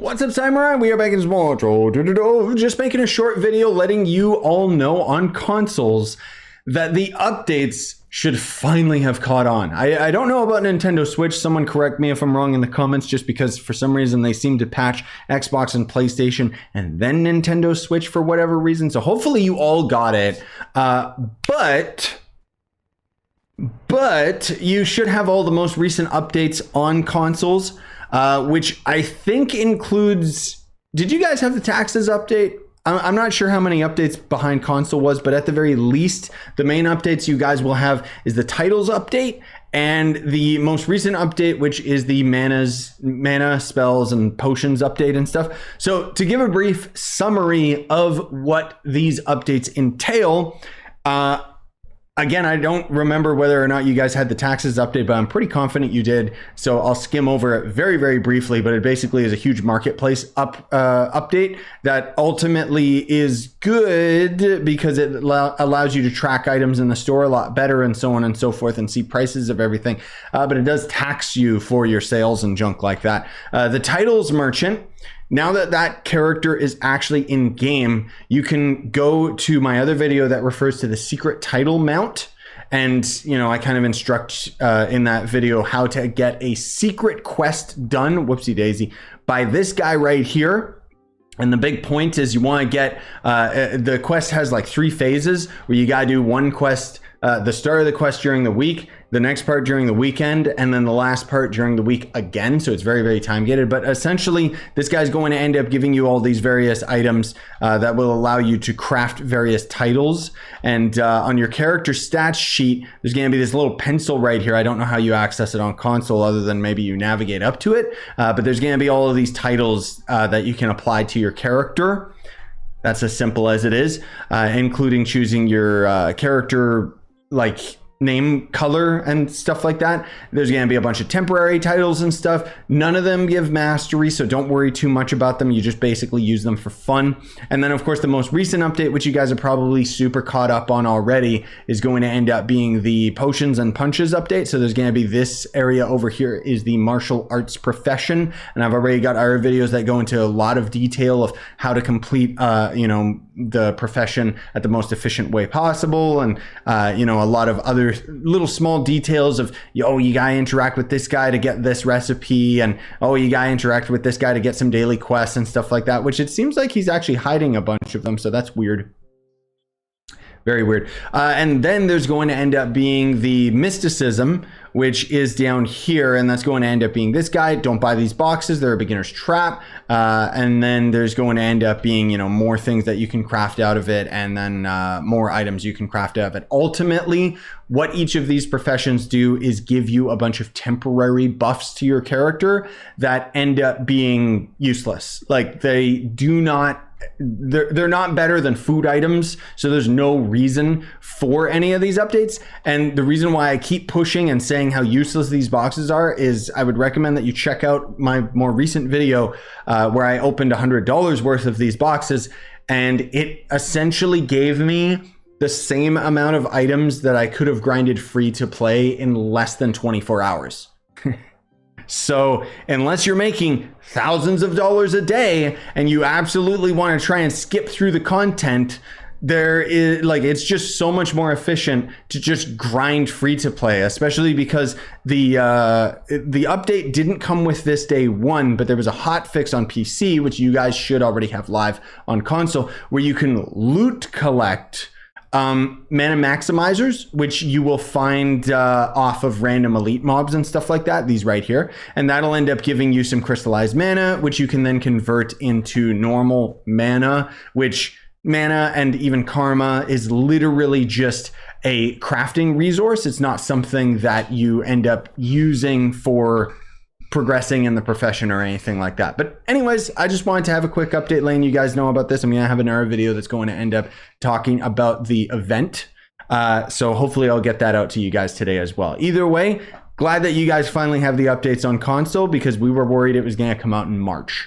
What's up, Samurai? We are back in small Trove. Just making a short video letting you all know on consoles that the updates should finally have caught on. I don't know about Nintendo Switch. Someone correct me if I'm wrong in the comments, just because for some reason they seem to patch Xbox and PlayStation and then Nintendo Switch for whatever reason. So hopefully you all got it. But you should have all the most recent updates on consoles. Which I think includes, did you guys have the taxes update? I'm not sure how many updates behind console was, but at the very least, the main updates you guys will have is the titles update and the most recent update, which is the mana, spells, and potions update and stuff. So to give a brief summary of what these updates entail, again, I don't remember whether or not you guys had the taxes update, but I'm pretty confident you did. So I'll skim over it very, very briefly, but it basically is a huge marketplace update that ultimately is good because it allows you to track items in the store a lot better and so on and so forth and see prices of everything. But it does tax you for your sales and junk like that. The titles merchant, now that that character is actually in game, you can go to my other video that refers to the secret title mount. And, you know, I kind of instruct in that video how to get a secret quest done, whoopsie daisy, by this guy right here. And the big point is you want to get, the quest has like 3 phases where you got to do one quest, the start of the quest during the week, the next part during the weekend, and then the last part during the week again. So it's very, very time gated. But essentially, this guy's going to end up giving you all these various items that will allow you to craft various titles. And on your character stats sheet, there's going to be this little pencil right here. I don't know how you access it on console other than maybe you navigate up to it. But there's going to be all of these titles that you can apply to your character. That's as simple as it is, including choosing your character like name, color, and stuff like that. There's going to be a bunch of temporary titles and stuff. None of them give mastery, so don't worry too much about them. You just basically use them for fun. And then, of course, the most recent update, which you guys are probably super caught up on already, is going to end up being the potions and punches update. So there's going to be this area over here is the martial arts profession. And I've already got other videos that go into a lot of detail of how to complete, you know, the profession at the most efficient way possible. And, you know, a lot of other little small details of, oh, you gotta interact with this guy to get this recipe, and oh, you gotta interact with this guy to get some daily quests and stuff like that, which it seems like he's actually hiding a bunch of them, so that's weird. Very weird. And then there's going to end up being the mysticism, which is down here, and that's going to end up being this guy. Don't buy these boxes, they're a beginner's trap. And then there's going to end up being, you know, more things that you can craft out of it, and then more items you can craft out of it. Ultimately, what each of these professions do is give you a bunch of temporary buffs to your character that end up being useless. Like, they do not, they're not better than food items, so there's no reason for any of these updates. And the reason why I keep pushing and saying how useless these boxes are is I would recommend that you check out my more recent video where I opened $100 worth of these boxes, and it essentially gave me the same amount of items that I could have grinded free to play in less than 24 hours. So unless you're making thousands of dollars a day and you absolutely want to try and skip through the content, there is, like, it's just so much more efficient to just grind free to play, especially because the update didn't come with this day one, but there was a hot fix on PC, which you guys should already have live on console, where you can loot collect mana maximizers, which you will find off of random elite mobs and stuff like that, these right here. And that'll end up giving you some crystallized mana, which you can then convert into normal mana, which mana and even karma is literally just a crafting resource. It's not something that you end up using for progressing in the profession or anything like that. But anyways, I just wanted to have a quick update letting you guys know about this. I'm gonna have another video that's going to end up talking about the event. So hopefully I'll get that out to you guys today as well. Either way, glad that you guys finally have the updates on console, because we were worried it was gonna come out in March.